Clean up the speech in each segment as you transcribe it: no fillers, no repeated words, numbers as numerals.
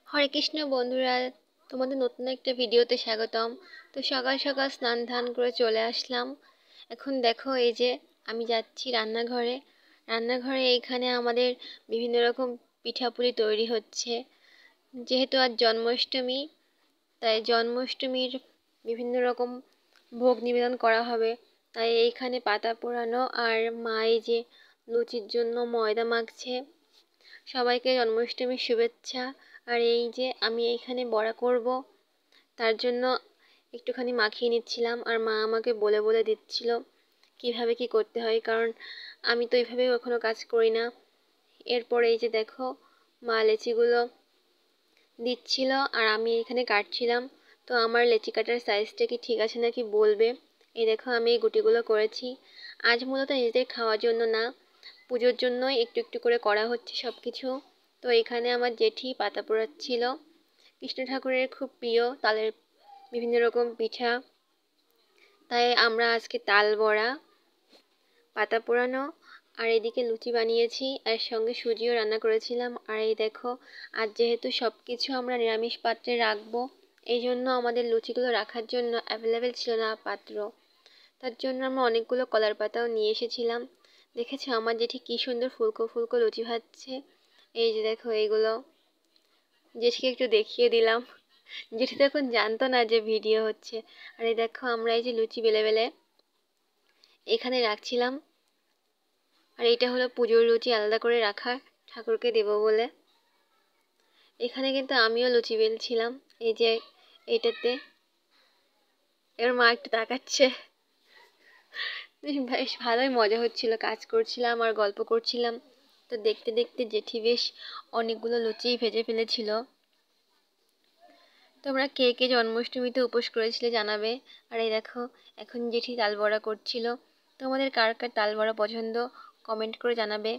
হরে কৃষ্ণ বন্ধুরা, তোমাদের নতুন একটা ভিডিওতে স্বাগতম। তো সকাল সকাল স্নান ধান করে চলে আসলাম। এখন দেখো এই যে আমি যাচ্ছি রান্নাঘরে। এইখানে আমাদের বিভিন্ন রকম পিঠাপুলি তৈরি হচ্ছে। যেহেতু আজ জন্মাষ্টমী, তাই জন্মাষ্টমীর বিভিন্ন রকম ভোগ নিবেদন করা হবে। তাই এইখানে পাতা পোড়ানো আর মা এই যে লুচির জন্য ময়দা মাখছে। সবাইকে জন্মাষ্টমীর শুভেচ্ছা। আর এই যে আমি এইখানে বড়া করব, তার জন্য একটুখানি মাখিয়ে নিচ্ছিলাম আর মা আমাকে বলে বলে দিচ্ছিল কিভাবে কি করতে হয়, কারণ আমি তো এইভাবে কখনো কাজ করি না। এরপর এই যে দেখো মা লেচিগুলো দিচ্ছিল আর আমি এখানে কাটছিলাম। তো আমার লেচি কাটার সাইজটা কি ঠিক আছে নাকি বলবে। এই দেখো আমি এই গুটিগুলো করেছি। আজ মূলত নিজেদের খাওয়ার জন্য না, পুজোর জন্যই একটু একটু করে করা হচ্ছে সব কিছু। তো এখানে আমার জেঠি পাতা পোড়াচ্ছিল। কৃষ্ণ ঠাকুরের খুব প্রিয় তালের বিভিন্ন রকম পিঠা, তাই আমরা আজকে তাল বড়া, পাতা পোড়ানো আর এদিকে লুচি বানিয়েছি, আর সঙ্গে সুজিও রান্না করেছিলাম। আর এই দেখো আজ যেহেতু সব কিছু আমরা নিরামিষ পাত্রে রাখবো, এই জন্য আমাদের লুচিগুলো রাখার জন্য অ্যাভেলেবেল ছিল না পাত্র। তার জন্য আমরা অনেকগুলো কলার পাতাও নিয়ে এসেছিলাম। দেখেছো আমার জেঠি কি সুন্দর ফুলকো ফুলকো লুচি ভাজছে। এই যে দেখো এইগুলো জেঠিকে একটু দেখিয়ে দিলাম। জেঠি তো এখন জানতো না যে ভিডিও হচ্ছে। আর এই দেখো আমরা এই যে লুচি বেলে বেলে এখানে রাখছিলাম। আর এটা হলো পুজোর লুচি আলাদা করে রাখা, ঠাকুরকে দেব বলে। এখানে কিন্তু আমিও লুচি বেলছিলাম, এই যে এইটাতে। এবার মা একটু তাকাচ্ছে। বেশ ভালোই মজা হচ্ছিল, কাজ করছিলাম আর গল্প করছিলাম। তো দেখতে দেখতে জেঠি বেশ অনেকগুলো লুচিই ভেজে ফেলেছিল। তোমরা কে কে জন্মাষ্টমীতে উপোস করেছিলে জানাবে। আর এই দেখো এখন জেঠি তাল বড়া করছিল। তোমাদের কার কার তাল বড়া পছন্দ কমেন্ট করে জানাবে।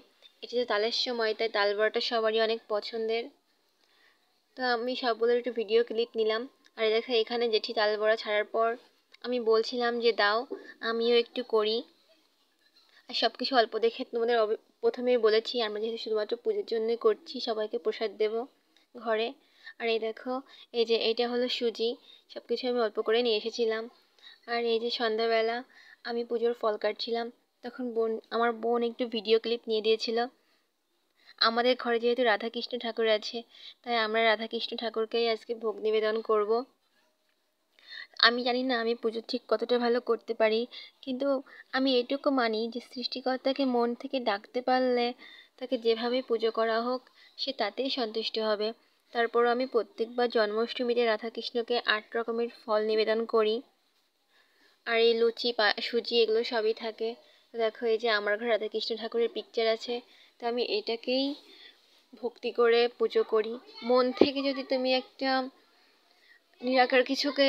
এটা তো তালের সময়, তাই তাল বড়াটা সবারই অনেক পছন্দের। তো আমি সবগুলোর একটু ভিডিও ক্লিপ নিলাম। আর এই দেখো এখানে জেঠি তাল বড়া ছাড়ার পর আমি বলছিলাম যে দাও আমিও একটু করি। আর সব কিছু অল্প দেখে তোমাদের প্রথমেই বলেছি আমরা যেহেতু শুধুমাত্র পুজোর জন্যই করছি, সবাইকে প্রসাদ দেব ঘরে। আর এই দেখো এই যে এইটা হলো সুজি, সব কিছু আমি অল্প করে নিয়ে এসেছিলাম। আর এই যে সন্ধ্যাবেলা আমি পুজোর ফল কাটছিলাম, তখন আমার বোন একটু ভিডিও ক্লিপ নিয়ে দিয়েছিল। আমাদের ঘরে যেহেতু রাধাকৃষ্ণ ঠাকুর আছে, তাই আমরা রাধাকৃষ্ণ ঠাকুরকেই আজকে ভোগ নিবেদন করব। আমি জানি না আমি পুজো ঠিক কতটা ভালো করতে পারি, কিন্তু আমি এটুকু মানি যে সৃষ্টিকর্তাকে মন থেকে ডাকতে পারলে তাকে যেভাবে পুজো করা হোক সে তাতেই সন্তুষ্ট হবে। তারপরও আমি প্রত্যেকবার জন্মাষ্টমীতে রাধাকৃষ্ণকে 8 রকমের ফল নিবেদন করি। আর এই লুচি সুজি এগুলো সবই থাকে। তো দেখো এই যে আমার ঘরে রাধাকৃষ্ণ ঠাকুরের পিকচার আছে, তো আমি এটাকেই ভক্তি করে পুজো করি। মন থেকে যদি তুমি একটা নিরাকার কিছুকে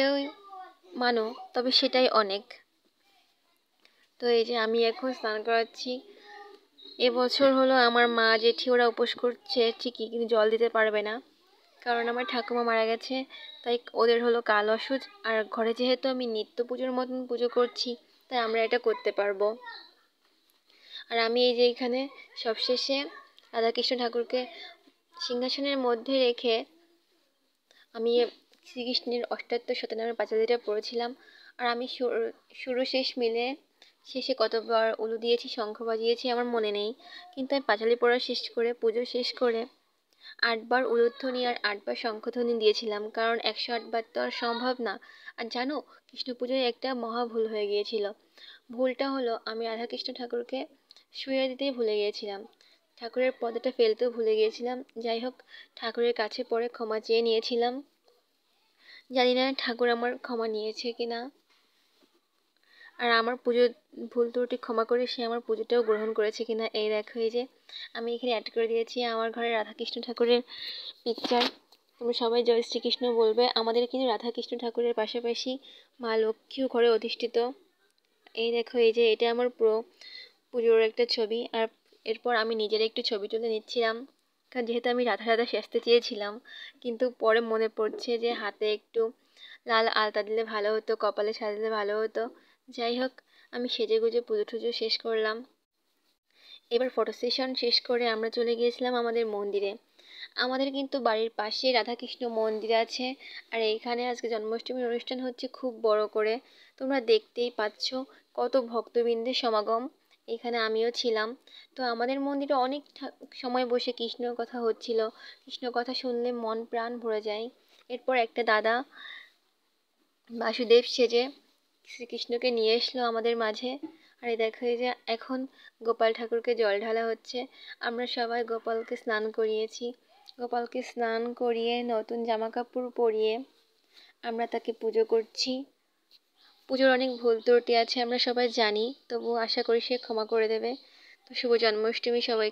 মানো তবে সেটাই অনেক। তো এই যে আমি এখন স্নান করাচ্ছি। এবছর হলো আমার মা জেঠি ওরা উপোস করছে ঠিকই, কিন্তু জল দিতে পারবে না, কারণ আমার ঠাকুমা মারা গেছে। তাই ওদের হলো কাল অসুচ। আর ঘরে যেহেতু আমি নিত্য পুজোর মতন পুজো করছি, তাই আমরা এটা করতে পারবো। আর আমি এই যে এখানে সবশেষে রাধাকৃষ্ণ ঠাকুরকে সিংহাসনের মধ্যে রেখে আমি শ্রীকৃষ্ণের অষ্টাত্তর শতনামের পাঁচালীটা পড়েছিলাম। আর আমি শুরু শেষ মিলে শেষে কতবার উলু দিয়েছি, শঙ্খ বাজিয়েছি আমার মনে নেই, কিন্তু আমি পাঁচালী পড়া শেষ করে পুজো শেষ করে 8বার উলুধ্বনি আর 8বার শঙ্খধ্বনি দিয়েছিলাম, কারণ 108 বার তো আর সম্ভব না। আর জানো, কৃষ্ণ পুজোয় একটা মহা ভুল হয়ে গিয়েছিল। ভুলটা হলো আমি রাধাকৃষ্ণ ঠাকুরকে শুইয়ে দিতেই ভুলে গিয়েছিলাম, ঠাকুরের পদটা ফেলতেও ভুলে গিয়েছিলাম। যাই হোক, ঠাকুরের কাছে পরে ক্ষমা চেয়ে নিয়েছিলাম। জানি না ঠাকুর আমার ক্ষমা নিয়েছে কিনা, আর আমার পুজোর ভুল ত্রুটি ক্ষমা করে সে আমার পুজোটাও গ্রহণ করেছে কিনা। এই দেখো এই যে আমি এখানে অ্যাড করে দিয়েছি আমার ঘরে রাধাকৃষ্ণ ঠাকুরের পিকচার। তোমরা সবাই জয় শ্রীকৃষ্ণ বলবে। আমাদের কিন্তু রাধাকৃষ্ণ ঠাকুরের পাশাপাশি মা লক্ষ্মীও ঘরে অধিষ্ঠিত। এই দেখো এই যে এটা আমার পুজোর একটা ছবি। আর এরপর আমি নিজের একটু ছবি তুলে নিচ্ছিলাম, কারণ যেহেতু আমি রাধা রাধা সাজতে চেয়েছিলাম, কিন্তু পরে মনে পড়ছে যে হাতে একটু লাল আলতা দিলে ভালো হতো, কপালে সাজলে ভালো হতো। যাই হোক, আমি সেজে গুজে পুজো টুজো শেষ করলাম। এবার ফটো সেশন শেষ করে আমরা চলে গিয়েছিলাম আমাদের মন্দিরে। আমাদের কিন্তু বাড়ির পাশেই রাধাকৃষ্ণ মন্দির আছে, আর এইখানে আজকে জন্মাষ্টমীর অনুষ্ঠান হচ্ছে খুব বড় করে। তোমরা দেখতেই পাচ্ছ কত ভক্তবৃন্দের সমাগম। এখানে আমিও ছিলাম। তো আমাদের মন্দিরে অনেক সময় বসে কৃষ্ণর কথা হচ্ছিল। কৃষ্ণ কথা শুনলে মন প্রাণ ভরে যায়। এরপর একটা দাদা বাসুদেব সেজে শ্রীকৃষ্ণকে নিয়ে এসলো আমাদের মাঝে। আর এই দেখো, এই যে এখন গোপাল ঠাকুরকে জল ঢালা হচ্ছে। আমরা সবাই গোপালকে স্নান করিয়েছি। গোপালকে স্নান করিয়ে নতুন জামা কাপড় পরিয়ে আমরা তাকে পুজো করছি। পুজোর অনেক ভুল ত্রুটি আছে আমরা সবাই জানি, তবু আশা করি সে ক্ষমা করে দেবে। তো শুভ জন্মাষ্টমী সবাই।